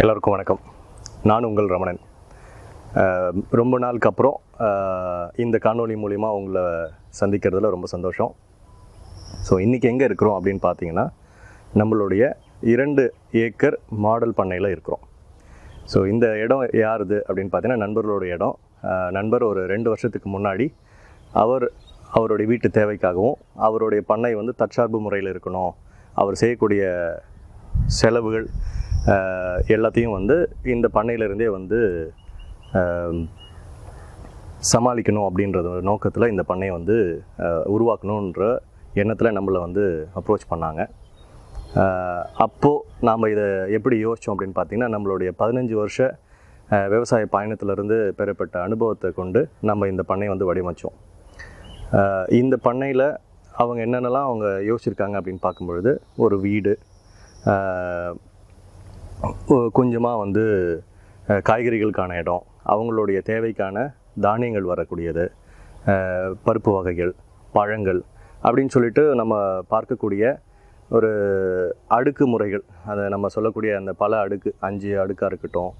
எல்லோருக்கும் வணக்கம். நான் உங்கள் ரமணன். ரொம்ப நாளுக்கு அப்புறம் இந்த காணொளி மூலிமா உங்களை சந்திக்கிறதுல ரொம்ப சந்தோஷம். ஸோ இன்றைக்கி எங்கே இருக்கிறோம் அப்படின்னு பார்த்தீங்கன்னா, நம்மளுடைய 2 ஏக்கர் மாடல் பண்ணையில் இருக்கிறோம். ஸோ இந்த இடம் யாருது அப்படின்னு பார்த்தீங்கன்னா, நண்பர்களோட இடம். நண்பர் ஒரு 2 வருஷத்துக்கு முன்னாடி அவருடைய வீட்டு தேவைக்காகவும் அவருடைய பண்ணை வந்து தற்சார்பு முறையில் இருக்கணும், அவர் செய்யக்கூடிய செலவுகள் எல்லாத்தையும் வந்து இந்த பண்ணையிலிருந்தே வந்து சமாளிக்கணும் அப்படின்றது நோக்கத்தில் இந்த பண்ணையை வந்து உருவாக்கணுன்ற எண்ணத்தில் நம்மளை வந்து அப்ரோச் பண்ணாங்க. அப்போது நாம் இதை எப்படி யோசித்தோம் அப்படின்னு பார்த்திங்கன்னா, நம்மளுடைய 15 வருஷ விவசாய பயணத்திலிருந்து பெறப்பட்ட அனுபவத்தை கொண்டு நம்ம இந்த பண்ணையை வந்து வடிவமைச்சோம். இந்த பண்ணையில் அவங்க என்னென்னலாம் அவங்க யோசிச்சிருக்காங்க அப்படின்னு பார்க்கும்பொழுது, ஒரு வீடு, கொஞ்சமாக வந்து காய்கறிகளுக்கான இடம், அவங்களுடைய தேவைக்கான தானியங்கள் வரக்கூடியது, பருப்பு வகைகள், பழங்கள் அப்படின்னு சொல்லிட்டு நம்ம பார்க்கக்கூடிய ஒரு அடுக்கு முறைகள். அதை நம்ம சொல்லக்கூடிய அந்த பல அடுக்கு, 5 அடுக்காக இருக்கட்டும்,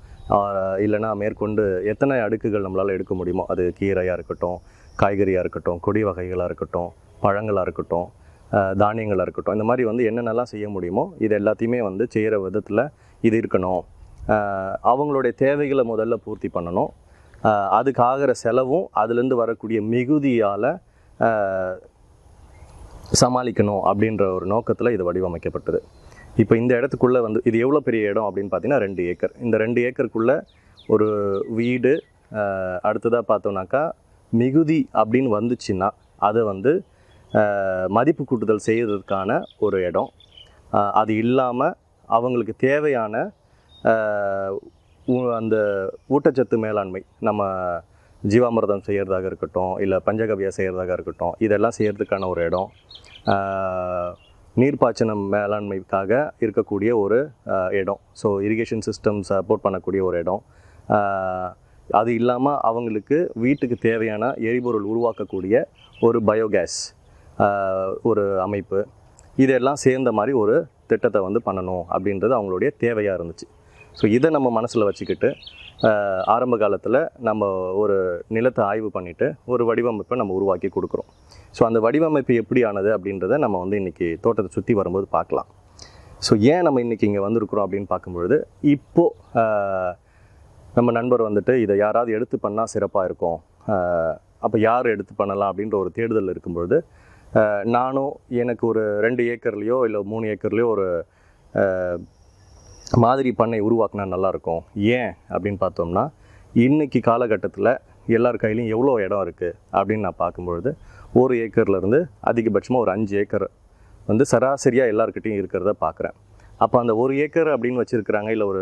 இல்லைனா மேற்கொண்டு எத்தனை அடுக்குகள் நம்மளால் எடுக்க முடியுமோ, அது கீரையாக இருக்கட்டும், காய்கறியாக இருக்கட்டும், கொடி வகைகளாக இருக்கட்டும், பழங்களாக இருக்கட்டும், தானியங்களாக இருக்கட்டும், இந்த மாதிரி வந்து என்னென்னலாம் செய்ய முடியுமோ இது எல்லாத்தையுமே வந்து செய்கிற விதத்தில் இது இருக்கணும். அவங்களுடைய தேவைகளை முதல்ல பூர்த்தி பண்ணணும். அதுக்கு ஆகிற செலவும் அதுலேருந்து வரக்கூடிய மிகுதியால் சமாளிக்கணும் அப்படின்ற ஒரு நோக்கத்தில் இது வடிவமைக்கப்பட்டது. இப்போ இந்த இடத்துக்குள்ளே வந்து இது எவ்வளோ பெரிய இடம் அப்படின்னு பார்த்தீங்கன்னா 2 ஏக்கர். இந்த 2 ஏக்கருக்குள்ளே ஒரு வீடு, அடுத்ததாக பார்த்தோன்னாக்கா மிகுதி அப்படின்னு வந்துச்சுன்னா அதை வந்து மதிப்பு கூட்டுதல் செய்கிறதுக்கான ஒரு இடம். அது இல்லாமல் அவங்களுக்கு தேவையான அந்த ஊட்டச்சத்து மேலாண்மை, நம்ம ஜீவாமிர்தம் செய்கிறதாக இருக்கட்டும், இல்லை பஞ்சகவ்யா செய்கிறதாக இருக்கட்டும், இதெல்லாம் செய்கிறதுக்கான ஒரு இடம். நீர்ப்பாய்ச்சனம் மேலாண்மைக்காக இருக்கக்கூடிய ஒரு இடம். ஸோ இரிகேஷன் சிஸ்டம் சப்போர்ட் பண்ணக்கூடிய ஒரு இடம். அது இல்லாமல் அவங்களுக்கு வீட்டுக்கு தேவையான எரிபொருள் உருவாக்கக்கூடிய ஒரு பயோகேஸ் ஒரு அமைப்பு, இதெல்லாம் சேர்ந்த மாதிரி ஒரு திட்டத்தை வந்து பண்ணணும் அப்படின்றது அவங்களுடைய தேவையாக இருந்துச்சு. ஸோ இதை நம்ம மனசில் வச்சுக்கிட்டு ஆரம்ப காலத்தில் நம்ம ஒரு நிலத்தை ஆய்வு பண்ணிவிட்டு ஒரு வடிவமைப்பை நம்ம உருவாக்கி கொடுக்குறோம். ஸோ அந்த வடிவமைப்பு எப்படி ஆனது அப்படின்றத நம்ம வந்து இன்றைக்கி தோட்டத்தை சுற்றி வரும்போது பார்க்கலாம். ஸோ ஏன் நம்ம இன்றைக்கி இங்கே வந்திருக்கிறோம் அப்படின்னு பார்க்கும்பொழுது, இப்போது நம்ம நண்பர் வந்துட்டு இதை யாராவது எடுத்து பண்ணால் சிறப்பாக இருக்கும், அப்போ யார் எடுத்து பண்ணலாம் அப்படின்ற ஒரு தேடுதல் இருக்கும்பொழுது, நானும் எனக்கு ஒரு 2 ஏக்கர்லேயோ இல்லை 3 ஏக்கர்லேயோ ஒரு மாதிரி பண்ணை உருவாக்குனா நல்லாயிருக்கும். ஏன் அப்படின்னு பார்த்தோம்னா, இன்றைக்கி காலகட்டத்தில் எல்லார் கையிலையும் எவ்வளோ இடம் இருக்குது அப்படின்னு நான் பார்க்கும்பொழுது, 1 ஏக்கர்லேருந்து அதிகபட்சமாக ஒரு 5 ஏக்கர் வந்து சராசரியாக எல்லாருக்கிட்டையும் இருக்கிறத பார்க்குறேன். அப்போ அந்த 1 ஏக்கர் அப்படின்னு வச்சுருக்கிறாங்க, இல்லை ஒரு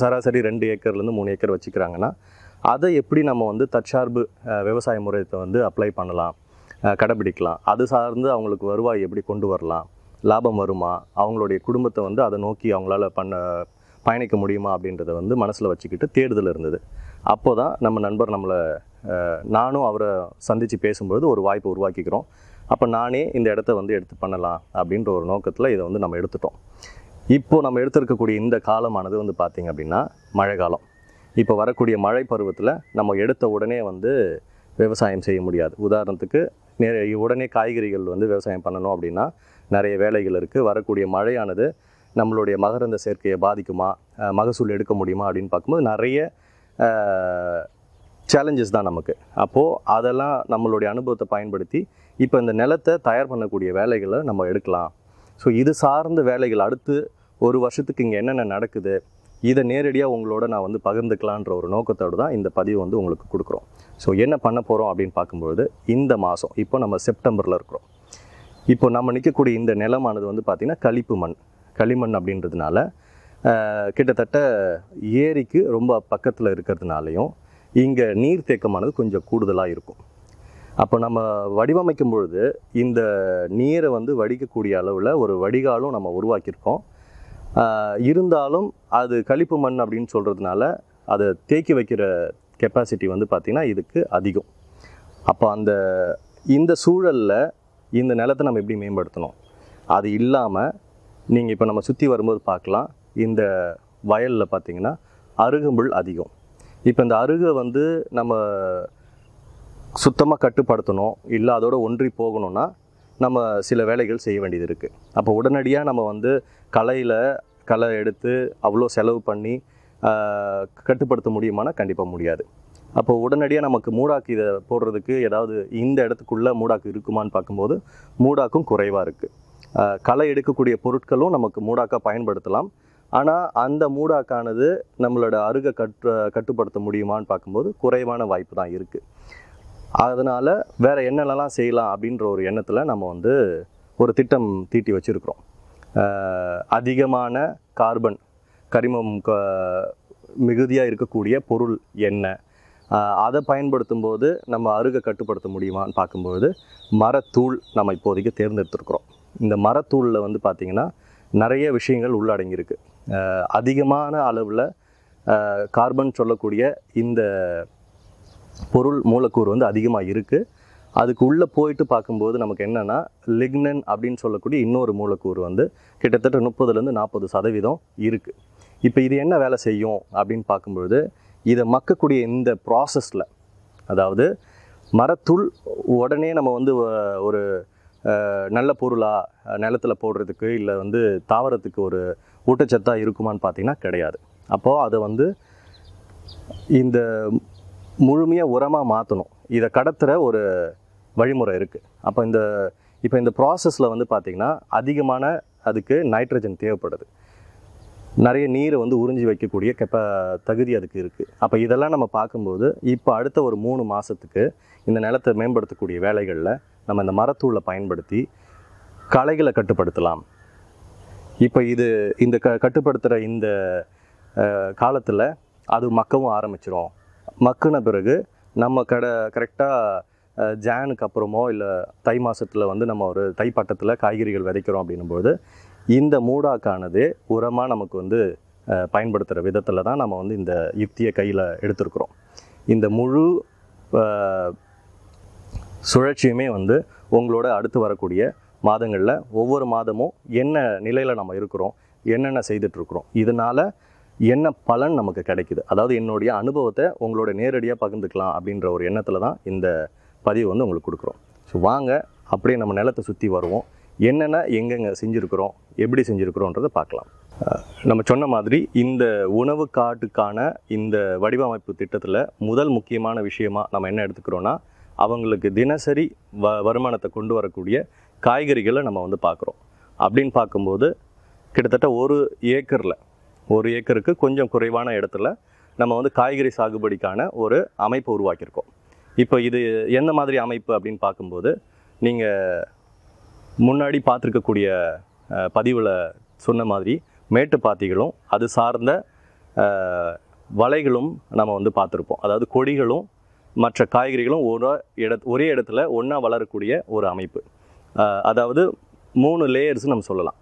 சராசரி 2 ஏக்கர்லேருந்து 3 ஏக்கர் வச்சுக்கிறாங்கன்னா, அதை எப்படி நம்ம வந்து தற்சார்பு விவசாய முறையத்தை வந்து அப்ளை பண்ணலாம், கடைபிடிக்கலாம், அது சார்ந்து அவங்களுக்கு வருவாய் எப்படி கொண்டு வரலாம், லாபம் வருமா, அவங்களுடைய குடும்பத்தை வந்து அதை நோக்கி அவங்களால பயணிக்க முடியுமா அப்படின்றத வந்து மனசில் வச்சுக்கிட்டு தேடுதல் இருந்தது. அப்போ தான் நம்ம நண்பர் நானும் அவரை சந்தித்து பேசும்பொழுது ஒரு வாய்ப்பை உருவாக்கிக்கிறோம். அப்போ நானே இந்த இடத்த வந்து எடுத்து பண்ணலாம் அப்படின்ற ஒரு நோக்கத்தில் இதை வந்து நம்ம எடுத்துட்டோம். இப்போது நம்ம எடுத்திருக்கக்கூடிய இந்த காலமானது வந்து பார்த்திங்க அப்படின்னா மழை காலம். இப்போ வரக்கூடிய மழை பருவத்தில் நம்ம எடுத்த உடனே வந்து விவசாயம் செய்ய முடியாது. உதாரணத்துக்கு உடனே காய்கறிகள் வந்து விவசாயம் பண்ணணும் அப்படின்னா நிறைய வேலைகள் இருக்குது. வரக்கூடிய மழையானது நம்மளுடைய மகரந்த சேர்க்கையை பாதிக்குமா, மகசூல் எடுக்க முடியுமா அப்படின்னு பார்க்கும்போது நிறைய சேலஞ்சஸ் தான் நமக்கு. அப்போது அதெல்லாம் நம்மளுடைய அனுபவத்தை பயன்படுத்தி இப்போ இந்த நிலத்தை தயார் பண்ணக்கூடிய வேலைகளை நம்ம எடுக்கலாம். ஸோ இது சார்ந்த வேலைகள் அடுத்து ஒரு வருஷத்துக்கு இங்கே என்னென்ன நடக்குது, இதை நேரடியாக உங்களோட நான் வந்து பகிர்ந்துக்கலான்ற ஒரு நோக்கத்தோடு தான் இந்த பதிவு வந்து உங்களுக்கு கொடுக்குறோம். ஸோ என்ன பண்ண போகிறோம் அப்படின்னு பார்க்கும்பொழுது, இந்த மாதம் இப்போ நம்ம செப்டம்பரில் இருக்கிறோம். இப்போ நம்ம நிற்கக்கூடிய இந்த நிலமானது வந்து பார்த்திங்கன்னா களிமண் அப்படின்றதுனால கிட்டத்தட்ட ஏரிக்கு ரொம்ப பக்கத்தில் இருக்கிறதுனாலையும் இங்கே நீர்த்தேக்கமானது கொஞ்சம் கூடுதலாக இருக்கும். அப்போ நம்ம வடிவமைக்கும் பொழுது இந்த நீரை வந்து வடிக்கக்கூடிய அளவில் ஒரு வடிகாலும் நம்ம உருவாக்கியிருக்கோம். இருந்தாலும் அது களிப்பு மண் அப்படின்னு சொல்கிறதுனால அதை தேக்கி வைக்கிற கெப்பாசிட்டி வந்து பார்த்திங்கன்னா இதுக்கு அதிகம். அப்போ இந்த சூழலில் இந்த நிலத்தை நம்ம எப்படி மேம்படுத்தணும், அது இல்லாமல் நீங்கள் இப்போ நம்ம சுற்றி வரும்போது பார்க்கலாம், இந்த வயலில் பார்த்திங்கன்னா அருகம்புல் அதிகம். இப்போ இந்த அருகை வந்து நம்ம சுத்தமாக கட்டுப்படுத்தணும், இல்லை அதோட ஒன்றி போகணும்னா நம்ம சில வேலைகள் செய்ய வேண்டியது இருக்குது. அப்போ உடனடியாக நம்ம வந்து களை எடுத்து அவ்வளோ செலவு பண்ணி கட்டுப்படுத்த முடியுமானா கண்டிப்பாக முடியாது. அப்போ உடனடியாக நமக்கு மூடாக்கு இதை போடுறதுக்கு ஏதாவது இந்த இடத்துக்குள்ளே மூடாக்கு இருக்குமான்னு பார்க்கும்போது மூடாக்கும் குறைவாக இருக்குது. களை எடுக்கக்கூடிய பொருட்களும் நமக்கு மூடாக்காக பயன்படுத்தலாம். ஆனால் அந்த மூடாக்கானது நம்மளோட அருகை கட்டுப்படுத்த முடியுமான்னு பார்க்கும்போது குறைவான வாய்ப்பு தான் இருக்குது. அதனால் வேறு என்னென்னலாம் செய்யலாம் அப்படின்ற ஒரு எண்ணத்தில் நம்ம வந்து ஒரு திட்டம் தீட்டி வச்சுருக்கிறோம். அதிகமான கார்பன் கரிமம் மிகுதியாக இருக்கக்கூடிய பொருள் என்ன, அதை பயன்படுத்தும் போது நம்ம அருகை கட்டுப்படுத்த முடியுமான்னு பார்க்கும்போது மரத்தூள் நம்ம இப்போதைக்கு தேர்ந்தெடுத்துருக்குறோம். இந்த மரத்தூளில் வந்து பார்த்திங்கன்னா நிறைய விஷயங்கள் உள்ளடங்கியிருக்கு. அதிகமான அளவில் கார்பன் சொல்லக்கூடிய இந்த பொருள் மூலக்கூறு வந்து அதிகமாக இருக்குது. அதுக்கு உள்ளே போயிட்டு பார்க்கும்போது நமக்கு என்னென்னா லிக்னன் அப்படின்னு சொல்லக்கூடிய இன்னொரு மூலக்கூறு வந்து கிட்டத்தட்ட 30-40% இருக்குது. இப்போ இது என்ன வேலை செய்யும் அப்படின்னு பார்க்கும்பொழுது இதை மக்கக்கூடிய இந்த ப்ராசஸில், அதாவது மரத்தூள் உடனே நம்ம வந்து ஒரு நல்ல பொருளாக நிலத்தில் போடுறதுக்கு இல்லை வந்து தாவரத்துக்கு ஒரு ஊட்டச்சத்தாக இருக்குமான்னு பார்த்திங்கன்னா கிடையாது. அப்போது அதை வந்து இந்த முழுமையாக உரமாக மாற்றணும். இதை கடத்துகிற ஒரு வழிமுறை இருக்குது. அப்போ இப்போ இந்த ப்ராசஸில் வந்து பார்த்திங்கன்னா அதிகமான அதுக்கு நைட்ரஜன் தேவைப்படுது. நிறைய நீரை வந்து உறிஞ்சி வைக்கக்கூடிய தகுதி அதுக்கு இருக்குது. அப்போ இதெல்லாம் நம்ம பார்க்கும்போது இப்போ அடுத்த ஒரு 3 மாதத்துக்கு இந்த நிலத்தை மேம்படுத்தக்கூடிய வேலைகளில் நம்ம இந்த மரத்தூளை பயன்படுத்தி களைகளை கட்டுப்படுத்தலாம். இப்போ இந்த கட்டுப்படுத்துகிற இந்த காலத்தில் அது மக்கவும் ஆரம்பிச்சிடும். மக்குன பிறகு நம்ம கரெக்டாக ஜானுக்கு அப்புறமோ இல்லை தை மாதத்தில் வந்து நம்ம ஒரு தை பட்டத்தில் காய்கறிகள் விதைக்கிறோம் அப்படின்னும்போது இந்த மூடாக்கானது உரமாக நமக்கு வந்து பயன்படுத்துகிற விதத்தில் தான் நம்ம வந்து இந்த யுக்தியை கையில் எடுத்துருக்குறோம். இந்த முழு சுழற்சியுமே வந்து உங்களோட அடுத்து வரக்கூடிய மாதங்களில் ஒவ்வொரு மாதமும் என்ன நிலையில் நம்ம இருக்கிறோம், என்னென்ன செய்துட்ருக்குறோம், இதனால் என்ன பலன் நமக்கு கிடைக்குது, அதாவது என்னுடைய அனுபவத்தை உங்களோட நேரடியாக பகிர்ந்துக்கலாம் அப்படின்ற ஒரு எண்ணத்தில் தான் இந்த பதிவு வந்து உங்களுக்கு கொடுக்குறோம். ஸோ வாங்க அப்படியே நம்ம நிலத்தை சுற்றி வருவோம், என்னென்ன எங்கெங்கே செஞ்சுருக்கிறோம், எப்படி செஞ்சுருக்கிறோன்றதை பார்க்கலாம். நம்ம சொன்ன மாதிரி இந்த உணவு காட்டுக்கான இந்த வடிவமைப்பு திட்டத்தில் முதல் முக்கியமான விஷயமாக நம்ம என்ன எடுத்துக்கிறோன்னா அவங்களுக்கு தினசரி வருமானத்தை கொண்டு வரக்கூடிய காய்கறிகளை நம்ம வந்து பார்க்குறோம். அப்படின்னு பார்க்கும்போது கிட்டத்தட்ட ஒரு ஏக்கருக்கு கொஞ்சம் குறைவான இடத்துல நம்ம வந்து காய்கறி சாகுபடிக்கான ஒரு அமைப்பு உருவாக்கியிருக்கோம். இப்போ இது எந்த மாதிரி அமைப்பு அப்படின்னு பார்க்கும்போது நீங்கள் முன்னாடி பார்த்துருக்கக்கூடிய பதிவில் சொன்ன மாதிரி மேட்டுப்பாத்திகளும் அது சார்ந்த வலைகளும் நம்ம வந்து பார்த்துருப்போம். அதாவது கொடிகளும் மற்ற காய்கறிகளும் ஒரே இடத்துல ஒன்றா வளரக்கூடிய ஒரு அமைப்பு. அதாவது 3 லேயர்ஸ் நம்ம சொல்லலாம்.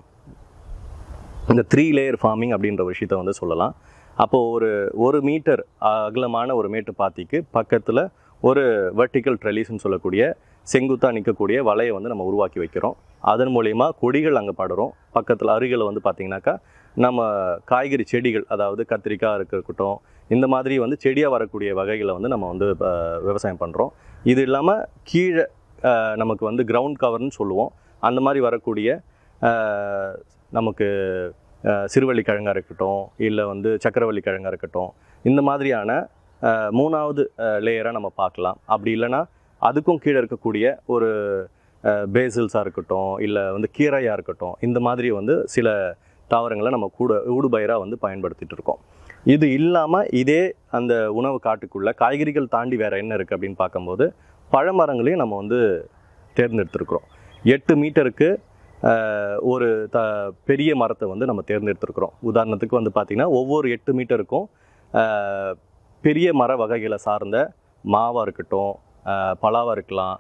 இந்த 3 லேயர் ஃபார்மிங் அப்படின்ற விஷயத்தை வந்து சொல்லலாம். அப்போது ஒரு மீட்டர் அகலமான ஒரு மேட்டுப்பாத்திக்கு பக்கத்தில் ஒரு வெர்டிக்கல் ட்ரெலிஸ்ன்னு சொல்லக்கூடிய செங்குத்தாக நிற்கக்கூடிய வலையை வந்து நம்ம உருவாக்கி வைக்கிறோம். அதன் மூலயமா கொடிகள் அங்கே படுறோம். பக்கத்தில் அருகில் வந்து பார்த்திங்கனாக்கா நம்ம காய்கறி செடிகள், அதாவது கத்திரிக்காய் இருக்கட்டும், இந்த மாதிரி வந்து செடியாக வரக்கூடிய வகைகளை வந்து நம்ம வந்து விவசாயம் பண்ணுறோம். இது இல்லாமல் கீழே நமக்கு வந்து கிரவுண்ட் கவர்னு சொல்லுவோம். அந்த மாதிரி வரக்கூடிய நமக்கு சிறுவள்ளி கிழங்காக இருக்கட்டும், இல்லை வந்து சக்கரவள்ளி கிழங்காக இருக்கட்டும், இந்த மாதிரியான 3வது லேயராக நம்ம பார்க்கலாம். அப்படி இல்லைன்னா அதுக்கும் கீழே இருக்கக்கூடிய ஒரு பேசில்ஸாக இருக்கட்டும், இல்லை வந்து கீரையாக இருக்கட்டும், இந்த மாதிரி வந்து சில தாவரங்களை நம்ம ஊடுபயிராக வந்து பயன்படுத்திகிட்டு இருக்கோம். இது இல்லாமல் இதே அந்த உணவு காட்டுக்குள்ளே காய்கறிகள் தாண்டி வேறு என்ன இருக்குது அப்படின்னு பார்க்கும்போது பழமரங்களையும் நம்ம வந்து தேர்ந்தெடுத்துருக்குறோம். 8 மீட்டருக்கு ஒரு பெரிய மரத்தை வந்து நம்ம தேர்ந்தெடுத்துருக்குறோம். உதாரணத்துக்கு வந்து பார்த்திங்கன்னா ஒவ்வொரு 8 மீட்டருக்கும் பெரிய மர வகைகளை சார்ந்த மாவாக இருக்கட்டும், பலாவாக இருக்கலாம்,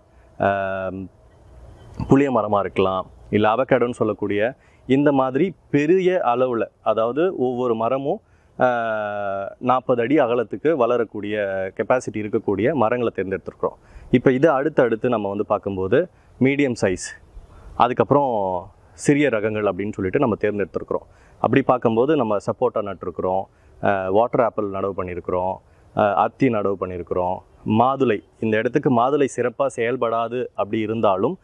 புளிய மரமாக இருக்கலாம், இல்லை அவகேடோன்னு சொல்லக்கூடிய இந்த மாதிரி பெரிய அளவில், அதாவது ஒவ்வொரு மரமும் 40 அடி அகலத்துக்கு வளரக்கூடிய கெப்பாசிட்டி இருக்கக்கூடிய மரங்களை தேர்ந்தெடுத்துருக்குறோம். இப்போ இதை அடுத்து நம்ம வந்து பார்க்கும்போது மீடியம் சைஸ், அதுக்கப்புறம் சிறிய ரகங்கள் அப்படின்னு சொல்லிட்டு நம்ம தேர்ந்தெடுத்துருக்குறோம். அப்படி பார்க்கும்போது நம்ம சப்போட்டா நட்டுருக்குறோம், வாட்டர் ஆப்பிள் நடவு பண்ணியிருக்கிறோம், அத்தி நடவு பண்ணியிருக்கிறோம், மாதுளை. இந்த இடத்துக்கு மாதுளை சிறப்பாக செயல்படாது அப்படி இருந்தாலும்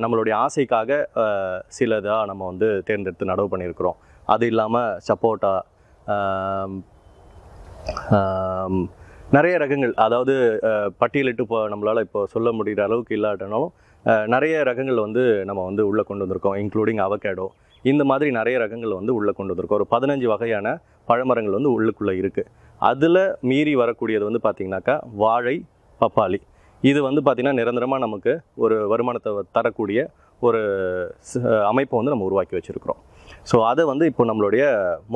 நம்மளுடைய ஆசைக்காக சிலதாக நம்ம வந்து தேர்ந்தெடுத்து நடவு பண்ணியிருக்கிறோம். அது இல்லாமல் சப்போட்டா, நிறைய ரகங்கள், அதாவது பட்டியலிட்டு இப்போ நம்மளால் இப்போ சொல்ல முடிகிற அளவுக்கு இல்லாட்டனாலும் நிறைய ரகங்கள் வந்து நம்ம வந்து உள்ளே கொண்டு வந்திருக்கோம், இன்க்ளூடிங் அவகேடோ. இந்த மாதிரி நிறைய ரகங்கள் வந்து உள்ளே கொண்டு வந்திருக்கோம். ஒரு 15 வகையான பழமரங்கள் வந்து உள்ளுக்குள்ளே இருக்குது. அதில் மீறி வரக்கூடியது வந்து பார்த்திங்கனாக்கா வாழை, பப்பாளி. இது வந்து பார்த்திங்கன்னா நிரந்தரமாக நமக்கு ஒரு வருமானத்தை தரக்கூடிய ஒரு அமைப்பை வந்து நம்ம உருவாக்கி வச்சுருக்கிறோம். ஸோ அதை வந்து இப்போ நம்மளுடைய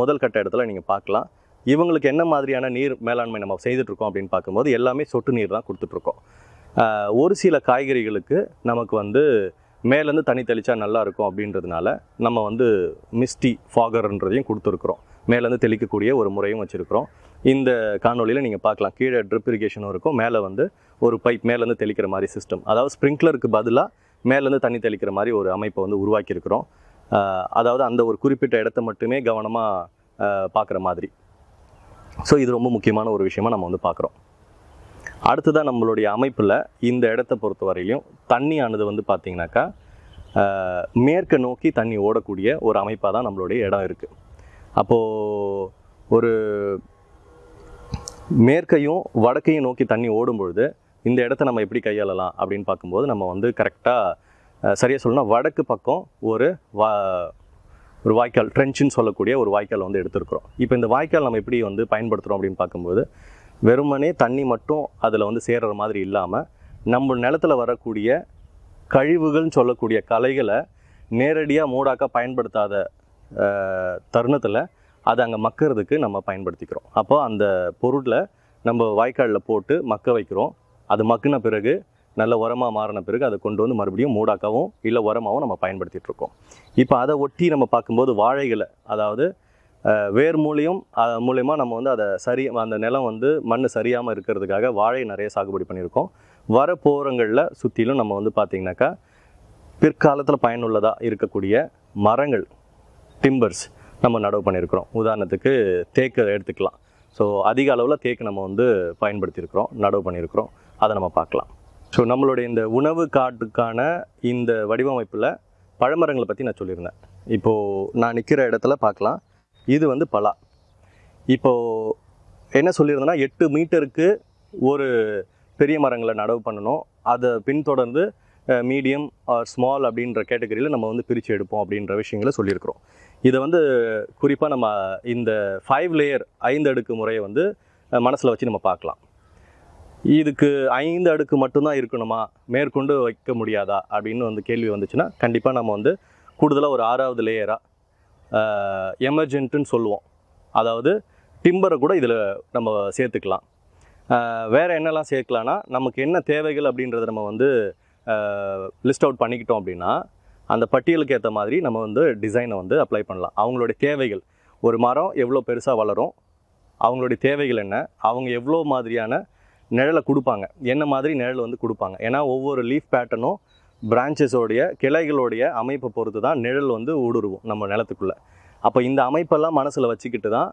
முதல் கட்ட இடத்துல நீங்கள் பார்க்கலாம். இவங்களுக்கு என்ன மாதிரியான நீர் மேலாண்மை நம்ம செய்துட்ருக்கோம் அப்படின்னு பார்க்கும்போது எல்லாமே சொட்டு நீர் தான் கொடுத்துட்ருக்கோம். ஒரு சில காய்கறிகளுக்கு நமக்கு வந்து மேலேருந்து தண்ணி தெளித்தா நல்லாயிருக்கும் அப்படின்றதுனால நம்ம வந்து மிஸ்டி ஃபாகர்ன்றதையும் கொடுத்துருக்குறோம். மேலேருந்து தெளிக்கக்கூடிய ஒரு முறையும் வச்சுருக்கிறோம். இந்த காணொலியில் நீங்கள் பார்க்கலாம், கீழே ட்ரிப் இரிகேஷனும் இருக்கும், மேலே வந்து ஒரு பைப் மேலேருந்து தெளிக்கிற மாதிரி சிஸ்டம், அதாவது ஸ்ப்ரிங்க்லருக்கு பதிலாக மேலேருந்து தண்ணி தெளிக்கிற மாதிரி ஒரு அமைப்பை வந்து உருவாக்கியிருக்கிறோம். அதாவது அந்த ஒரு குறிப்பிட்ட இடத்த மட்டுமே கவனமாக பார்க்குற மாதிரி. ஸோ இது ரொம்ப முக்கியமான ஒரு விஷயமாக நம்ம வந்து பார்க்குறோம். அடுத்ததாக நம்மளுடைய அமைப்பில் இந்த இடத்த பொறுத்த வரையிலையும் தண்ணியானது வந்து பார்த்திங்கனாக்கா மேற்க நோக்கி தண்ணி ஓடக்கூடிய ஒரு அமைப்பாக தான் நம்மளுடைய இடம் இருக்குது. அப்போது ஒரு மேற்கையும் வடக்கையும் நோக்கி தண்ணி ஓடும் பொழுது இந்த இடத்த நம்ம எப்படி கையாளலாம் அப்படின்னு பார்க்கும்போது நம்ம வந்து கரெக்டாக சரியாக சொல்லணும்னா வடக்கு பக்கம் ஒரு வாய்க்கால், ட்ரென்ச்சுன்னு சொல்லக்கூடிய ஒரு வாய்க்கால் வந்து எடுத்துருக்குறோம். இப்போ இந்த வாய்க்கால் நம்ம எப்படி வந்து பயன்படுத்துகிறோம் அப்படின்னு பார்க்கும்போது வெறுமனே தண்ணி மட்டும் அதில் வந்து சேர்கிற மாதிரி இல்லாமல் நம்ம நிலத்தில் வரக்கூடிய கழிவுகள்னு சொல்லக்கூடிய களைகளை நேரடியாக மூடாக்க பயன்படுத்தாத தருணத்தில் அதை அங்கே மக்கிறதுக்கு நம்ம பயன்படுத்திக்கிறோம். அப்போ அந்த பொருளை நம்ம வாய்க்காலில் போட்டு மக்க வைக்கிறோம். அது மக்கின பிறகு நல்ல உரமாக மாறின பிறகு அதை கொண்டு வந்து மறுபடியும் மூடாக்கவும் இல்லை உரமாகவும் நம்ம பயன்படுத்திகிட்ருக்கோம். இப்போ அதை ஒட்டி நம்ம பார்க்கும்போது வாழைகளை, அதாவது வேர் மூலியமாக நம்ம வந்து அதை அந்த நிலம் வந்து மண் சரியாமல் இருக்கிறதுக்காக வாழை நிறைய சாகுபடி பண்ணியிருக்கோம். வர போரங்களில் சுற்றிலும் நம்ம வந்து பார்த்திங்கனாக்கா பிற்காலத்தில் பயனுள்ளதாக இருக்கக்கூடிய மரங்கள், டிம்பர்ஸ் நம்ம நடவு பண்ணியிருக்கிறோம். உதாரணத்துக்கு தேக்கு எடுத்துக்கலாம். ஸோ அதிக அளவில் தேக்கு நம்ம வந்து பயன்படுத்தியிருக்கிறோம், நடவு பண்ணியிருக்கிறோம். அதை நம்ம பார்க்கலாம். ஸோ நம்மளுடைய இந்த உணவு காட்டுக்கான இந்த வடிவமைப்பில் பழமரங்களை பற்றி நான் சொல்லியிருந்தேன். இப்போது நான் நிற்கிற இடத்துல பார்க்கலாம், இது வந்து பலா. இப்போது என்ன சொல்லியிருந்தேன்னா 8 மீட்டருக்கு ஒரு பெரிய மரங்களை நடவு பண்ணணும். அதை பின்தொடர்ந்து மீடியம் ஆர் ஸ்மால் அப்படின்ற கேட்டகரியில் நம்ம வந்து பிரித்து எடுப்போம் அப்படின்ற விஷயங்களை சொல்லியிருக்கிறோம். இதை வந்து குறிப்பாக நம்ம இந்த 5 லேயர் 5 அடுக்கு முறையை வந்து மனசில் வச்சு நம்ம பார்க்கலாம். இதுக்கு 5 அடுக்கு மட்டும்தான் இருக்கணுமா, மேற்கொண்டு வைக்க முடியாதா அப்படின்னு வந்து கேள்வி வந்துச்சுன்னா கண்டிப்பாக நம்ம வந்து கூடுதலாக ஒரு 6வது லேயராக எமர்ஜென்ட்டுன்னு சொல்லுவோம், அதாவது டிம்பரை கூட இதில் நம்ம சேர்த்துக்கலாம். வேறு என்னெல்லாம் சேர்க்கலான்னா நமக்கு என்ன தேவைகள் அப்படின்றத நம்ம வந்து லிஸ்ட் அவுட் பண்ணிக்கிட்டோம் அப்படின்னா அந்த பட்டியலுக்கு ஏற்ற மாதிரி நம்ம வந்து டிசைனை வந்து அப்ளை பண்ணலாம். அவங்களுடைய தேவைகள், ஒரு மரம் எவ்வளோ பெருசாக வளரும், அவங்களுடைய தேவைகள் என்ன, அவங்க எவ்வளோ மாதிரியான நிழலை கொடுப்பாங்க, என்ன மாதிரி நிழல் வந்து கொடுப்பாங்க. ஏன்னா ஒவ்வொரு லீஃப் பேட்டர்னும் பிரான்ச்சஸோடைய கிளைகளுடைய அமைப்பை பொறுத்து தான் நிழல் வந்து ஊடுருவும் நம்ம நிலத்துக்குள்ளே. அப்போ இந்த அமைப்பெல்லாம் மனசில் வச்சுக்கிட்டு தான்,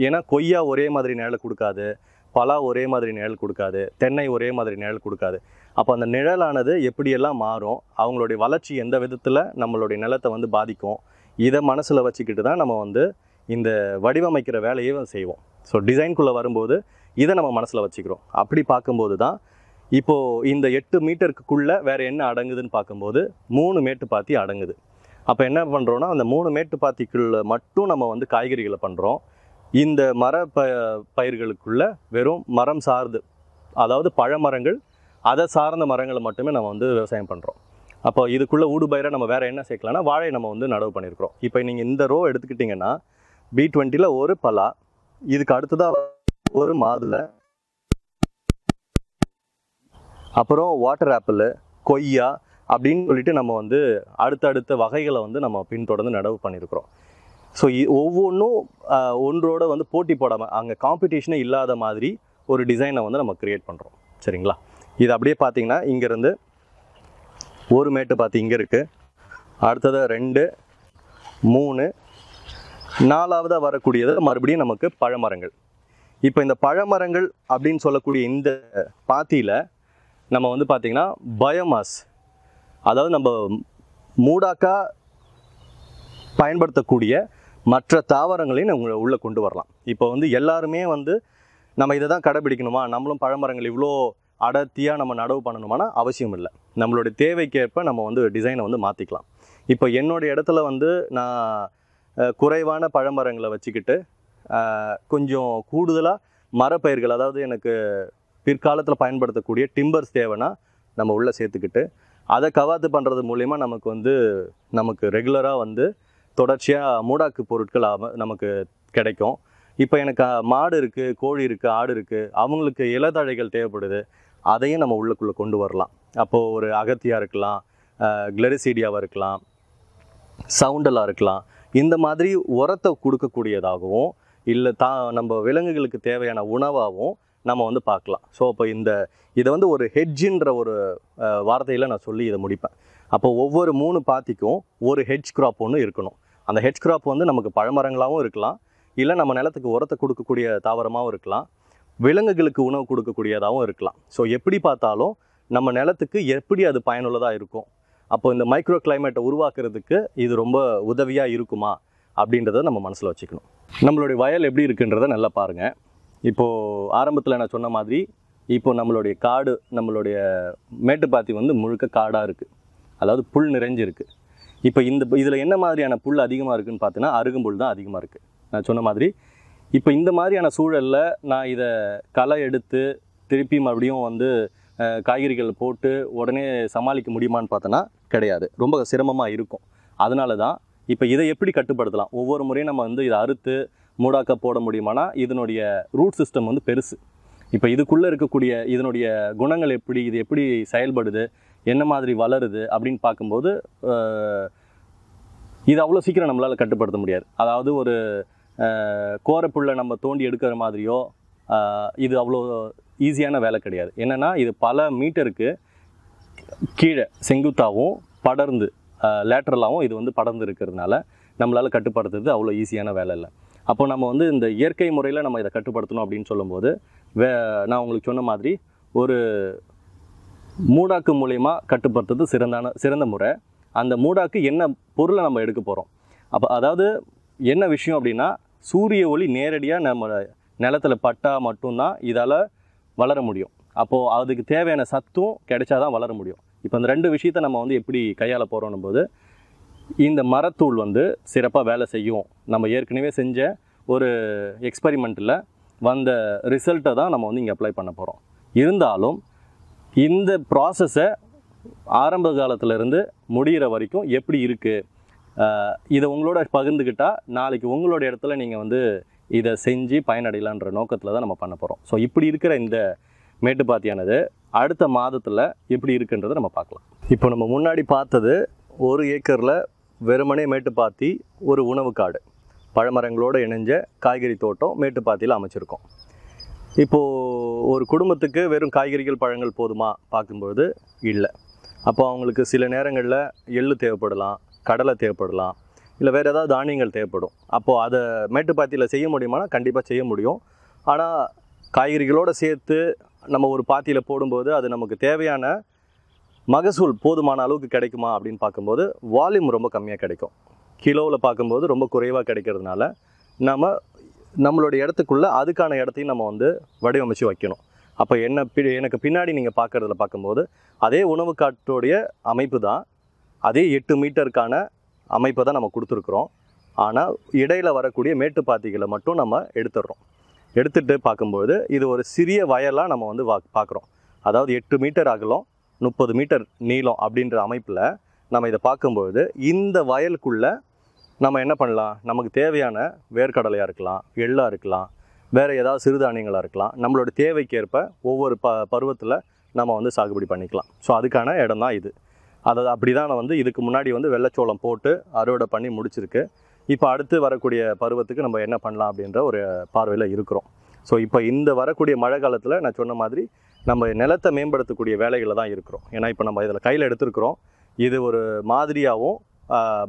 ஏன்னா கொய்யா ஒரே மாதிரி நிழலை கொடுக்காது, பலா ஒரே மாதிரி நிழல் கொடுக்காது, தென்னை ஒரே மாதிரி நிழல் கொடுக்காது. அப்போ அந்த நிழலானது எப்படியெல்லாம் மாறும், அவங்களுடைய வளர்ச்சி எந்த விதத்தில் நம்மளுடைய நிலத்தை வந்து பாதிக்கும், இதை மனசில் வச்சுக்கிட்டு தான் நம்ம வந்து இந்த வடிவமைக்கிற வேலையை செய்வோம். ஸோ டிசைன்குள்ளே வரும்போது இதை நம்ம மனசில் வச்சுக்கிறோம். அப்படி பார்க்கும்போது தான் இப்போது இந்த 8 மீட்டருக்குள்ளே வேறு என்ன அடங்குதுன்னு பார்க்கும்போது 3 மேட்டுப்பாத்தி அடங்குது. அப்போ என்ன பண்ணுறோன்னா அந்த 3 மேட்டுப்பாத்திக்குள்ளே மட்டும் நம்ம வந்து காய்கறிகளை பண்ணுறோம். இந்த பயிர்களுக்குள்ளே வெறும் மரம் சார்ந்து, அதாவது பழமரங்கள், அதை சார்ந்த மரங்களை மட்டுமே நம்ம வந்து விவசாயம் பண்ணுறோம். அப்போ இதுக்குள்ளே ஊடுபயிராக நம்ம வேறு என்ன சேர்க்கலாம்னா வாழை நம்ம வந்து நடவு பண்ணியிருக்கிறோம். இப்போ நீங்கள் இந்த ரோ எடுத்துக்கிட்டிங்கன்னா B20ல் ஒரு பலா, இதுக்கு அடுத்ததாக ஒரு மாதுளை, அப்புறம் வாட்டர் ஆப்பிள், கொய்யா அப்படின்னு சொல்லிட்டு நம்ம வந்து அடுத்தடுத்த வகைகளை வந்து நம்ம பின்தொடர்ந்து நடவு பண்ணியிருக்கிறோம். ஸோ ஒவ்வொன்றும் ஒன்றோட வந்து போட்டி போடாமல், அங்கே காம்படிஷனே இல்லாத மாதிரி ஒரு டிசைனை வந்து நம்ம க்ரியேட் பண்ணுறோம். சரிங்களா? இது அப்படியே பார்த்தீங்கன்னா இங்கேருந்து ஒரு மேட்டு பார்த்து இங்கே இருக்குது, அடுத்தது 2, 3, 4ஆவதாக வரக்கூடியது மறுபடியும் நமக்கு பழமரங்கள். இப்போ இந்த பழமரங்கள் அப்படின்னு சொல்லக்கூடிய இந்த பாத்தியில் நம்ம வந்து பார்த்திங்கன்னா பயோமாஸ், அதாவது நம்ம மூடாக்கா பயன்படுத்தக்கூடிய மற்ற தாவரங்களையும் நம்ம உள்ளே கொண்டு வரலாம். இப்போ வந்து எல்லாருமே வந்து நம்ம இதை தான் கடைபிடிக்கணுமா, நம்மளும் பழமரங்கள் இவ்வளோ அடர்த்தியாக நம்ம நடவு பண்ணணுமானா அவசியம் இல்லை. நம்மளுடைய தேவைக்கேற்ப நம்ம வந்து டிசைனை வந்து மாற்றிக்கலாம். இப்போ என்னுடைய இடத்துல வந்து நான் குறைவான பழமரங்களை வச்சுக்கிட்டு கொஞ்சம் கூடுதலாக மரப்பயிர்கள், அதாவது எனக்கு பிற்காலத்தில் பயன்படுத்தக்கூடிய டிம்பர்ஸ் தேவைன்னா நம்ம உள்ளே சேர்த்துக்கிட்டு அதை கவாத்து பண்ணுறது மூலிமா நமக்கு ரெகுலராக வந்து தொடர்ச்சியாக மூடாக்கு பொருட்கள் நமக்கு கிடைக்கும். இப்போ எனக்கு மாடு இருக்குது, கோழி இருக்குது, ஆடு இருக்குது, அவங்களுக்கு இலதழைகள் தேவைப்படுது, அதையும் நம்ம உள்ளுக்குள்ளே கொண்டு வரலாம். அப்போது ஒரு அகத்தியாக இருக்கலாம், கிளரிசீடியாவாக இருக்கலாம், சவுண்டலாக இருக்கலாம். இந்த மாதிரி உரத்தை கொடுக்கக்கூடியதாகவும் இல்லை நம்ம விலங்குகளுக்கு தேவையான உணவாகவும் நம்ம வந்து பார்க்கலாம். ஸோ இப்போ இதை வந்து ஒரு ஹெட்ஜின்ற ஒரு வார்த்தையில் நான் சொல்லி இதை முடிப்பேன். அப்போ ஒவ்வொரு 3 பாத்திக்கும் ஒரு ஹெட்ஜ் கிராப் ஒன்று இருக்கணும். அந்த ஹெட்ஜ் கிராப் வந்து நமக்கு பழமரங்களாகவும் இருக்கலாம், இல்லை நம்ம நிலத்துக்கு உரத்தை கொடுக்கக்கூடிய தாவரமாகவும் இருக்கலாம், விலங்குகளுக்கு உணவு கொடுக்கக்கூடியதாகவும் இருக்கலாம். ஸோ எப்படி பார்த்தாலும் நம்ம நிலத்துக்கு எப்படி அது பயனுள்ளதாக இருக்கும், அப்போ இந்த மைக்ரோ கிளைமேட்டை உருவாக்குறதுக்கு இது ரொம்ப உதவியாக இருக்குமா அப்படின்றத நம்ம மனசில் வச்சுக்கணும். நம்மளுடைய வயல் எப்படி இருக்குன்றதை நல்லா பாருங்கள். இப்போது ஆரம்பத்தில் நான் சொன்ன மாதிரி இப்போ நம்மளுடைய காடு, நம்மளுடைய மேட்டுப்பாத்தி வந்து முழுக்க காடாக இருக்குது, அதாவது புல் நிறைஞ்சிருக்கு. இப்போ இதில் என்ன மாதிரியான புல் அதிகமாக இருக்குதுன்னு பார்த்தீங்கன்னா அருகம்புல் தான் அதிகமாக இருக்குது. நான் சொன்ன மாதிரி இப்போ இந்த மாதிரியான சூழலில் நான் இதை களை எடுத்து திருப்பி மறுபடியும் வந்து காய்கறிகள் போட்டு உடனே சமாளிக்க முடியுமான்னு பார்த்தோன்னா கிடையாது, ரொம்ப சிரமமாக இருக்கும். அதனால தான் இப்போ இதை எப்படி கட்டுப்படுத்தலாம், ஒவ்வொரு முறையும் நம்ம வந்து இதை அறுத்து மூடாக்க போட முடியுமானா இதனுடைய ரூட் சிஸ்டம் வந்து பெருசு. இப்போ இதுக்குள்ளே இருக்கக்கூடிய இதனுடைய குணங்கள் எப்படி, இது எப்படி செயல்படுது, என்ன மாதிரி வளருது அப்படின்னு பார்க்கும்போது இது அவ்வளோ சீக்கிரம் நம்மளால் கட்டுப்படுத்த முடியாது. அதாவது ஒரு கோரப்புல்லை நம்ம தோண்டி எடுக்கிற மாதிரியோ இது அவ்வளோ ஈஸியான வேலை கிடையாது. என்னென்னா இது பல மீட்டருக்கு கீழே செங்குத்தாகவும் படர்ந்து லேட்ரலாகவும் இது வந்து படர்ந்து இருக்கிறதுனால நம்மளால் கட்டுப்படுத்துறது அவ்வளோ ஈஸியான வேலை இல்லை. அப்போ நம்ம வந்து இந்த இயற்கை முறையில் நம்ம இதை கட்டுப்படுத்தணும் அப்படின்னு சொல்லும்போது நான் உங்களுக்கு சொன்ன மாதிரி ஒரு மூடாக்கு மூலயமா கட்டுப்படுத்துறது சிறந்த முறை. அந்த மூடாக்கு என்ன பொருளை நம்ம எடுக்க போகிறோம், அப்போ அதாவது என்ன விஷயம் அப்படின்னா சூரிய ஒளி நேரடியாக நம்ம நிலத்தில் பட்டால் மட்டும்தான் இதால் வளர முடியும். அப்போது அதுக்கு தேவையான சத்தும் கிடைச்சாதான் வளர முடியும். இப்போ இந்த 2 விஷயத்தை நம்ம வந்து எப்படி கையாள போகிறோம் போது இந்த மரத்தூள் வந்து சிறப்பாக வேலை செய்யும். நம்ம ஏற்கனவே செஞ்ச ஒரு எக்ஸ்பெரிமெண்ட்டில் வந்த ரிசல்ட்டை தான் நம்ம வந்து இங்கே அப்ளை பண்ண போகிறோம். இருந்தாலும் இந்த ப்ராசஸை ஆரம்ப காலத்திலேருந்து முடிகிற வரைக்கும் எப்படி இருக்குது இதை உங்களோட பகிர்ந்துக்கிட்டால் நாளைக்கு உங்களோட இடத்துல நீங்கள் வந்து இதை செஞ்சு பயனடையலான்ற நோக்கத்தில் தான் நம்ம பண்ண போகிறோம். ஸோ இப்படி இருக்கிற இந்த மேட்டுப்பாத்தியானது அடுத்த மாதத்தில் எப்படி இருக்குன்றதை நம்ம பார்க்கலாம். இப்போ நம்ம முன்னாடி பார்த்தது 1 ஏக்கரில் வெறுமனே மேட்டுப்பாத்தி, ஒரு உணவு காடு, பழமரங்களோடு இணைஞ்ச காய்கறி தோட்டம் மேட்டுப்பாத்தியில் அமைச்சிருக்கோம். இப்போது ஒரு குடும்பத்துக்கு வெறும் காய்கறிகள் பழங்கள் போதுமா பார்க்கும்பொழுது இல்லை. அப்போ அவங்களுக்கு சில நேரங்களில் எள்ளு தேவைப்படலாம், கடலை தேவைப்படலாம், இல்லை வேறு ஏதாவது தானியங்கள் தேவைப்படும். அப்போது அதை மேட்டுப்பாத்தியில் செய்ய முடியுமானா கண்டிப்பாக செய்ய முடியும். ஆனால் காய்கறிகளோடு சேர்த்து நம்ம ஒரு பாத்தியில் போடும்போது அது நமக்கு தேவையான மகசூல் போதுமான அளவுக்கு கிடைக்குமா அப்படின்னு பார்க்கும்போது வால்யூம் ரொம்ப கம்மியாக கிடைக்கும். கிலோவில் பார்க்கும்போது ரொம்ப குறைவாக கிடைக்கிறதுனால நம்மளுடைய இடத்துக்குள்ளே அதுக்கான இடத்தையும் நம்ம வந்து வடிவமைச்சு வைக்கணும். அப்போ எனக்கு பின்னாடி நீங்கள் பார்க்குறதுல பார்க்கும்போது அதே உணவு காட்டோடைய அமைப்பு தான், அதே 8 மீட்டருக்கான அமைப்பை தான் நம்ம கொடுத்துருக்குறோம். ஆனால் இடையில் வரக்கூடிய மேட்டுப்பாத்திகளை மட்டும் நம்ம எடுத்துகிட்டு பார்க்கும்போது இது ஒரு சிறிய வயலாக நம்ம வந்து பார்க்குறோம். அதாவது 8 மீட்டர் அகலம், 30 மீட்டர் நீளம் அப்படின்ற அமைப்பில் நம்ம இதை பார்க்கும்போது இந்த வயலுக்குள்ளே நம்ம என்ன பண்ணலாம், நமக்கு தேவையான வேர்க்கடலையாக இருக்கலாம், எள்ளாக இருக்கலாம், வேறு ஏதாவது சிறுதானியங்களாக இருக்கலாம், நம்மளோட தேவைக்கேற்ப ஒவ்வொரு பருவத்தில் நம்ம வந்து சாகுபடி பண்ணிக்கலாம். ஸோ அதுக்கான இடம் தான் இது. அதாவது அப்படி தான் நான் வந்து இதுக்கு முன்னாடி வந்து வெள்ளைச்சோளம் போட்டு அறுவடை பண்ணி முடிச்சிருக்கு. இப்போ அடுத்து வரக்கூடிய பருவத்துக்கு நம்ம என்ன பண்ணலாம் அப்படின்ற ஒரு பார்வையில் இருக்கிறோம். ஸோ இப்போ இந்த வரக்கூடிய மழை காலத்தில் நான் சொன்ன மாதிரி நம்ம நிலத்தை மேம்படுத்தக்கூடிய வேலைகளில் தான் இருக்கிறோம். ஏன்னா இப்போ நம்ம இதில் கையில் எடுத்துருக்குறோம், இது ஒரு மாதிரியாகவும்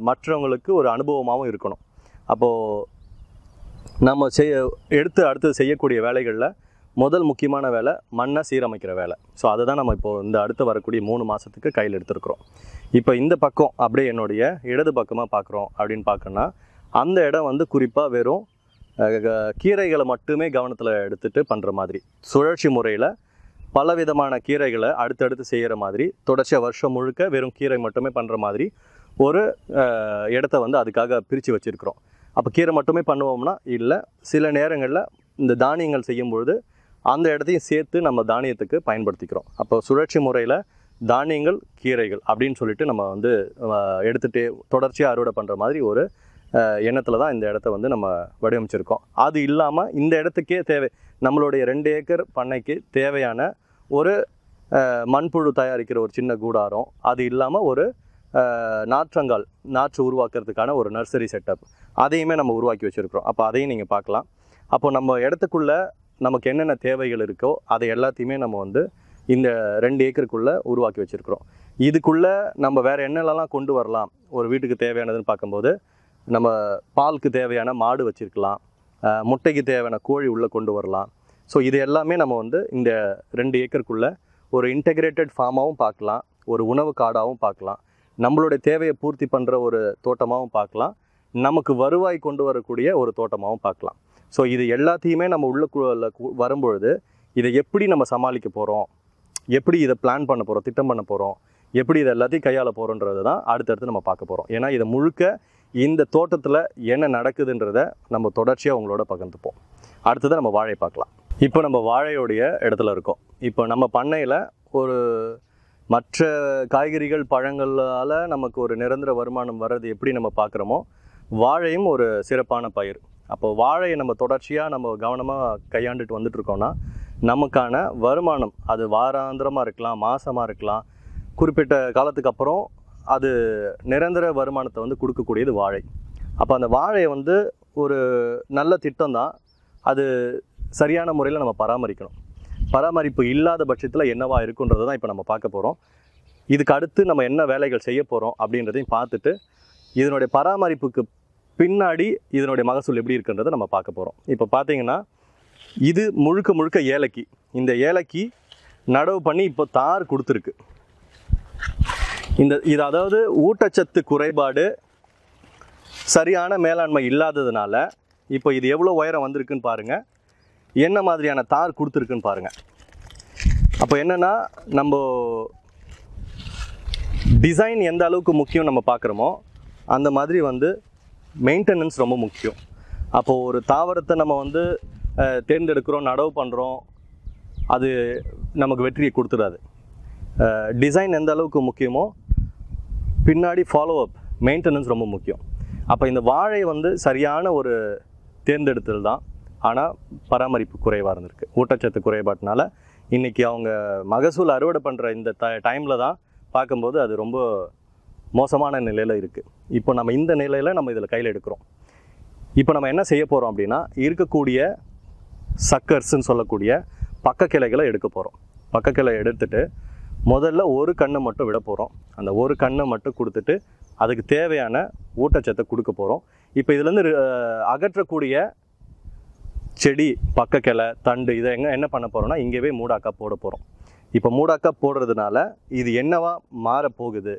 மற்றவங்களுக்கு ஒரு அனுபவமாகவும் இருக்கணும். அப்போது நம்ம அடுத்து செய்யக்கூடிய வேலைகளில் முதல் முக்கியமான வேலை மண்ணை சீரமைக்கிற வேலை. ஸோ அதை தான் நம்ம இப்போது இந்த அடுத்து வரக்கூடிய 3 மாதத்துக்கு கையில் எடுத்துருக்குறோம். இப்போ இந்த பக்கம் அப்படியே என்னுடைய இடது பக்கமாக பார்க்குறோம் அப்படின்னு பார்க்கணுன்னா, அந்த இடம் வந்து குறிப்பாக வெறும் கீரைகளை மட்டுமே கவனத்தில் எடுத்துகிட்டு பண்ணுற மாதிரி, சுழற்சி முறையில் பலவிதமான கீரைகளை அடுத்தடுத்து செய்கிற மாதிரி, தொடர்ச்சியாக வருஷம் முழுக்க வெறும் கீரை மட்டுமே பண்ணுற மாதிரி ஒரு இடத்த வந்து அதுக்காக பிரித்து வச்சுருக்குறோம். அப்போ கீரை மட்டுமே பண்ணுவோம்னா இல்லை, சில நேரங்களில் இந்த தானியங்கள் செய்யும்பொழுது அந்த இடத்தையும் சேர்த்து நம்ம தானியத்துக்கு பயன்படுத்திக்கிறோம். அப்போ சுழற்சி முறையில் தானியங்கள் கீரைகள் அப்படின்னு சொல்லிட்டு நம்ம வந்து எடுத்துகிட்டே தொடர்ச்சியாக அறுவடை பண்ணுற மாதிரி ஒரு எண்ணத்தில் தான் இந்த இடத்த வந்து நம்ம வடிவமைச்சிருக்கோம். அது இல்லாமல் இந்த இடத்துக்கே நம்மளுடைய 2 ஏக்கர் பண்ணைக்கு தேவையான ஒரு மண்புழு தயாரிக்கிற ஒரு சின்ன கூடாரம், அது இல்லாமல் ஒரு நாற்று உருவாக்குறதுக்கான ஒரு நர்சரி செட்டப், அதையுமே நம்ம உருவாக்கி வச்சுருக்கிறோம். அப்போ அதையும் நீங்கள் பார்க்கலாம். அப்போ நம்ம இடத்துக்குள்ளே நமக்கு என்னென்ன தேவைகள் இருக்கோ அதை எல்லாத்தையுமே நம்ம வந்து இந்த 2 ஏக்கருக்குள்ளே உருவாக்கி வச்சுருக்கிறோம். இதுக்குள்ளே நம்ம வேறு என்னெல்லாம் கொண்டு வரலாம் ஒரு வீட்டுக்கு தேவையானதுன்னு பார்க்கும்போது, நம்ம பாலுக்கு தேவையான மாடு வச்சுருக்கலாம், முட்டைக்கு தேவையான கோழி உள்ளே கொண்டு வரலாம். ஸோ இது எல்லாமே நம்ம வந்து இந்த 2 ஏக்கருக்குள்ளே ஒரு இன்டெகிரேட்டட் ஃபார்மாகவும் பார்க்கலாம், ஒரு உணவு காடாகவும் பார்க்கலாம், நம்மளுடைய தேவையை பூர்த்தி பண்ணுற ஒரு தோட்டமாகவும் பார்க்கலாம், நமக்கு வருவாய் கொண்டு வரக்கூடிய ஒரு தோட்டமாகவும் பார்க்கலாம். ஸோ இது எல்லாத்தையுமே நம்ம உள்ளுக்குள்ள வரும்பொழுது இதை எப்படி நம்ம சமாளிக்க போகிறோம், எப்படி இதை பிளான் பண்ண போகிறோம், திட்டம் பண்ண போகிறோம், எப்படி இதை எல்லாத்தையும் கையாள போகிறோன்றது தான் அடுத்தடுத்து நம்ம பார்க்க போகிறோம். ஏன்னா இதை முழுக்க இந்த தோட்டத்தில் என்ன நடக்குதுன்றதை நம்ம தொடர்ச்சியாக உங்களோட பகிர்ந்துப்போம். அடுத்தது நம்ம வாழை பார்க்கலாம். இப்போ நம்ம வாழையோடைய இடத்துல இருக்கோம். இப்போ நம்ம பண்ணையில் ஒரு மற்ற காய்கறிகள் பழங்களால் நமக்கு ஒரு நிரந்தர வருமானம் வர்றது எப்படி நம்ம பார்க்குறோமோ, வாழையும் ஒரு சிறப்பான பயிர். அப்போ வாழையை நம்ம தொடர்ச்சியாக நம்ம கவனமாக கையாண்டுட்டு வந்துட்டுருக்கோன்னா நமக்கான வருமானம் அது வாராந்திரமாக இருக்கலாம், மாதமாக இருக்கலாம், குறிப்பிட்ட காலத்துக்கு அப்புறம் அது நிரந்தர வருமானத்தை வந்து கொடுக்கக்கூடியது வாழை. அப்போ அந்த வாழையை வந்து ஒரு நல்ல திட்டம் தான், அது சரியான முறையில் நம்ம பராமரிக்கணும். பராமரிப்பு இல்லாத பட்சத்தில் என்னவா இருக்குன்றதை தான் இப்போ நம்ம பார்க்க போகிறோம். இதுக்கு அடுத்து நம்ம என்ன வேலைகள் செய்ய போகிறோம் அப்படின்றதையும் பார்த்துட்டு இதனுடைய பராமரிப்புக்கு பின்னாடி இதனுடைய மகசூல் எப்படி இருக்குன்றதை நம்ம பார்க்க போகிறோம். இப்போ பார்த்தீங்கன்னா இது முழுக்க ஏலக்கி. இந்த ஏலக்கி நடவு பண்ணி இப்போ தார் கொடுத்துருக்கு. இது அதாவது ஊட்டச்சத்து குறைபாடு சரியான மேலாண்மை இல்லாததுனால இப்போ இது எவ்வளோ உயரம் வந்திருக்குன்னு பாருங்கள், என்ன மாதிரியான தார் கொடுத்துருக்குன்னு பாருங்கள். அப்போ என்னென்னா நம்ம டிசைன் எந்த அளவுக்கு முக்கியம் நம்ம பார்க்குறோமோ அந்த மாதிரி வந்து மெயின்டெனன்ஸ் ரொம்ப முக்கியம். அப்போது ஒரு தாவரத்தை நம்ம வந்து தேர்ந்தெடுக்கிறோம், நடவு பண்ணுறோம், அது நமக்கு வெற்றியை கொடுத்துடாது. டிசைன் எந்த அளவுக்கு முக்கியமோ பின்னாடி ஃபாலோஅப் மெயின்டெனன்ஸ் ரொம்ப முக்கியம். அப்போ இந்த வாழை வந்து சரியான ஒரு தேர்ந்தெடுத்தல் தான், ஆனால் பராமரிப்பு குறைவாக இருந்திருக்கு. ஊட்டச்சத்து குறைபாட்டினால இன்றைக்கி அவங்க மகசூல் அறுவடை பண்ணுற இந்த டைமில் தான் பார்க்கும்போது அது ரொம்ப மோசமான நிலையில் இருக்குது. இப்போ நம்ம இந்த நிலையில் நம்ம இதில் கையில் எடுக்கிறோம். இப்போ நம்ம என்ன செய்ய போகிறோம் அப்படின்னா, இருக்கக்கூடிய சக்கர்ஸ்ன்னு சொல்லக்கூடிய பக்க கிளைகளை எடுக்க போகிறோம். பக்க கிளை எடுத்துட்டு முதல்ல ஒரு கண்ணை மட்டும் விட போகிறோம். அந்த ஒரு கண்ணை மட்டும் கொடுத்துட்டு அதுக்கு தேவையான ஊட்டச்சத்தை கொடுக்க போகிறோம். இப்போ இதுலேருந்து அகற்றக்கூடிய செடி, பக்க கிளை, தண்டு இதை என்ன பண்ண போகிறோம்னா இங்கேவே மூடாக்கா போட போகிறோம். இப்போ மூடாக்கா போடுறதுனால இது என்னவா மாறப்போகுது,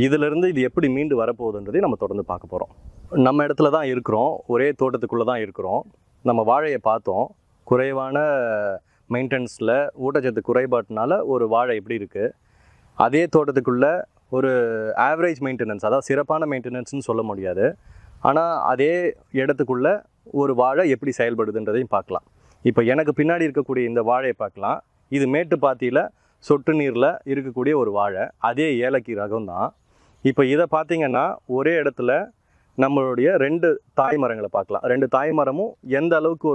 இதிலிருந்து இது எப்படி மீண்டு வரப்போகுதுன்றதையும் நம்ம தொடர்ந்து பார்க்க போகிறோம். நம்ம இடத்துல தான் இருக்கிறோம், ஒரே தோட்டத்துக்குள்ளே தான் இருக்கிறோம். நம்ம வாழையை பார்த்தோம், குறைவான மெயின்டெனன்ஸில் ஊட்டச்சத்து குறைபாட்டினால ஒரு வாழை எப்படி இருக்குது. அதே தோட்டத்துக்குள்ளே ஒரு ஆவரேஜ் மெயின்டெனன்ஸ், அதாவது சிறப்பான மெயின்டெனன்ஸ்னு சொல்ல முடியாது, ஆனால் அதே இடத்துக்குள்ளே ஒரு வாழை எப்படி செயல்படுதுன்றதையும் பார்க்கலாம். இப்போ எனக்கு பின்னாடி இருக்கக்கூடிய இந்த வாழையை பார்க்கலாம். இது மேட்டுப்பாத்தியில் சொட்டு நீரில் இருக்கக்கூடிய ஒரு வாழை, அதே ஏலக்கி ரகம் தான். இப்போ இதை பார்த்திங்கன்னா ஒரே இடத்துல நம்மளுடைய 2 தாய் மரங்களை பார்க்கலாம். 2 தாய் மரமும் எந்த அளவுக்கு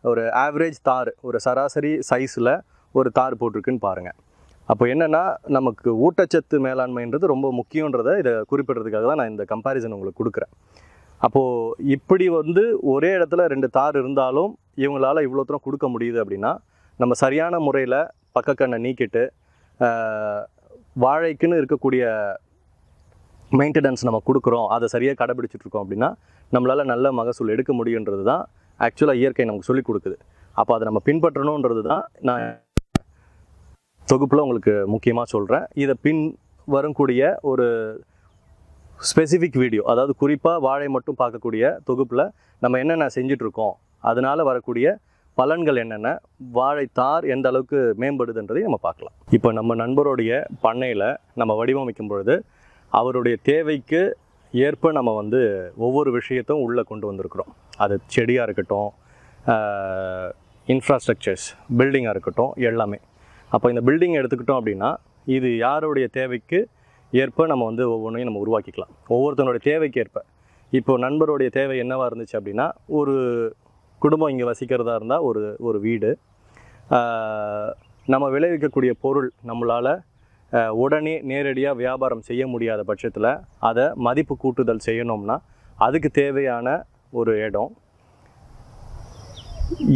ஒரு ஆவரேஜ் தார், ஒரு சராசரி சைஸில் ஒரு தார் போட்டிருக்குன்னு பாருங்கள். அப்போ என்னென்னா நமக்கு ஊட்டச்சத்து மேலாண்மைன்றது ரொம்ப முக்கியன்றதை இதை குறிப்பிட்றதுக்காக தான் நான் இந்த கம்பேரிசன் உங்களுக்கு கொடுக்குறேன். அப்போது இப்படி வந்து ஒரே இடத்துல 2 தார் இருந்தாலும் இவங்களால் இவ்வளோ தூரம் கொடுக்க முடியுது அப்படின்னா, நம்ம சரியான முறையில் பக்கக்கண்ணை நீக்கிட்டு வாழைக்குன்னு இருக்கக்கூடிய மெயின்டெனன்ஸ் நம்ம கொடுக்குறோம், அதை சரியாக கடைபிடிச்சிட்ருக்கோம் அப்படின்னா நம்மளால் நல்ல மகசூல் எடுக்க முடியுன்றது தான் ஆக்சுவலாக இயற்கை நமக்கு சொல்லிக் கொடுக்குது. அப்போ அதை நம்ம பின்பற்றணுன்றது தான் நான் தொகுப்பில் உங்களுக்கு முக்கியமாக சொல்கிறேன். இதை வரக்கூடிய ஒரு ஸ்பெசிஃபிக் வீடியோ, அதாவது குறிப்பாக வாழை மட்டும் பார்க்கக்கூடிய தொகுப்பில் நம்ம என்னென்ன செஞ்சிட்ருக்கோம், அதனால் வரக்கூடிய பலன்கள் என்னென்ன, வாழைத்தார் எந்த அளவுக்கு மேம்படுதுன்றதையும் நம்ம பார்க்கலாம். இப்போ நம்ம நண்பருடைய பண்ணையில் நம்ம வடிவமைக்கும் பொழுது அவருடைய தேவைக்கு ஏற்ப நம்ம ஒவ்வொரு விஷயத்தையும் உள்ளே கொண்டு வந்திருக்கிறோம். அது செடியாக இருக்கட்டும், இன்ஃப்ராஸ்ட்ரக்சர்ஸ், பில்டிங்காக இருக்கட்டும், எல்லாமே. அப்போ இந்த பில்டிங் எடுத்துக்கிட்டோம் அப்படின்னா இது யாருடைய தேவைக்கு ஏற்ப நம்ம ஒவ்வொன்றையும் நம்ம உருவாக்கிக்கலாம், ஒவ்வொருத்தனுடைய தேவைக்கு ஏற்ப. இப்போது நண்பருடைய தேவை என்னவாக இருந்துச்சு அப்படின்னா, ஒரு குடும்பம் இங்கே வசிக்கிறதா இருந்தால் ஒரு வீடு, நம்ம விளைவிக்கக்கூடிய பொருள் நம்மளால் உடனே நேரடியாக வியாபாரம் செய்ய முடியாத பட்சத்தில் அதை மதிப்பு கூட்டுதல் செய்யணும்னா அதுக்கு தேவையான ஒரு இடம்,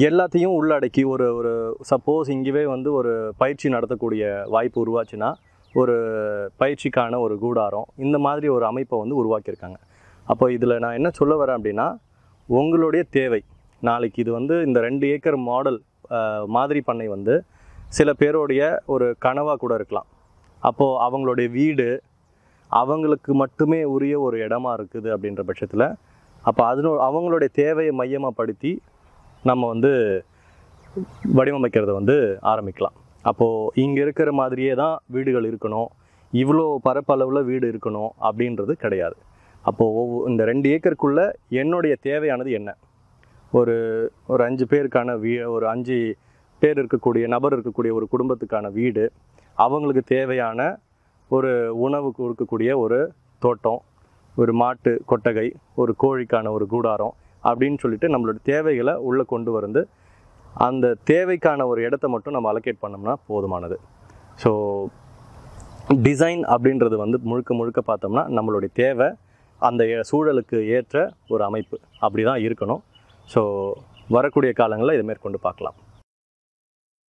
எல்லாத்தையும் உள்ளடக்கி ஒரு சப்போஸ் இங்கேவே ஒரு பயிற்சி நடத்தக்கூடிய வாய்ப்பு உருவாச்சுன்னா ஒரு பயிற்சிக்கான ஒரு கூடாரம், இந்த மாதிரி ஒரு அமைப்பை உருவாக்கியிருக்காங்க. அப்போ இதில் நான் என்ன சொல்ல வரேன் அப்படின்னா, உங்களுடைய தேவை நாளைக்கு இது இந்த 2 ஏக்கர் மாடல் மாதிரி பண்ணை சில பேருடைய ஒரு கனவாக கூட இருக்கலாம். அப்போது அவங்களுடைய வீடு அவங்களுக்கு மட்டுமே உரிய ஒரு இடமா இருக்குது அப்படின்ற பட்சத்தில் அப்போ அவங்களுடைய தேவையை மையமாக படுத்தி நம்ம வடிவமைக்கிறத ஆரம்பிக்கலாம். அப்போது இங்கே இருக்கிற மாதிரியே தான் வீடுகள் இருக்கணும், இவ்வளோ பரப்பளவில் வீடு இருக்கணும் அப்படின்றது கிடையாது. அப்போது இந்த 2 ஏக்கருக்குள்ளே என்னுடைய தேவையானது என்ன, ஒரு 5 பேருக்கான ஒரு 5 பேர் நபர் இருக்கக்கூடிய ஒரு குடும்பத்துக்கான வீடு, அவங்களுக்கு தேவையான ஒரு உணவு கொடுக்கக்கூடிய ஒரு தோட்டம், ஒரு மாட்டு கொட்டகை, ஒரு கோழிக்கான ஒரு கூடாரம் அப்படின்னு சொல்லிட்டு நம்மளோட தேவைகளை உள்ளே கொண்டு வந்து அந்த தேவைக்கான ஒரு இடத்த மட்டும் நம்ம அலோகேட் பண்ணோம்னா போதுமானது. ஸோ டிசைன் அப்படின்றது முழுக்க முழுக்க பார்த்தோம்னா நம்மளுடைய தேவை அந்த சூழலுக்கு ஏற்ற ஒரு அமைப்பு அப்படி தான் இருக்கணும். ஸோ வரக்கூடிய காலங்களில் இதை மேற்கொண்டு பார்க்கலாம்.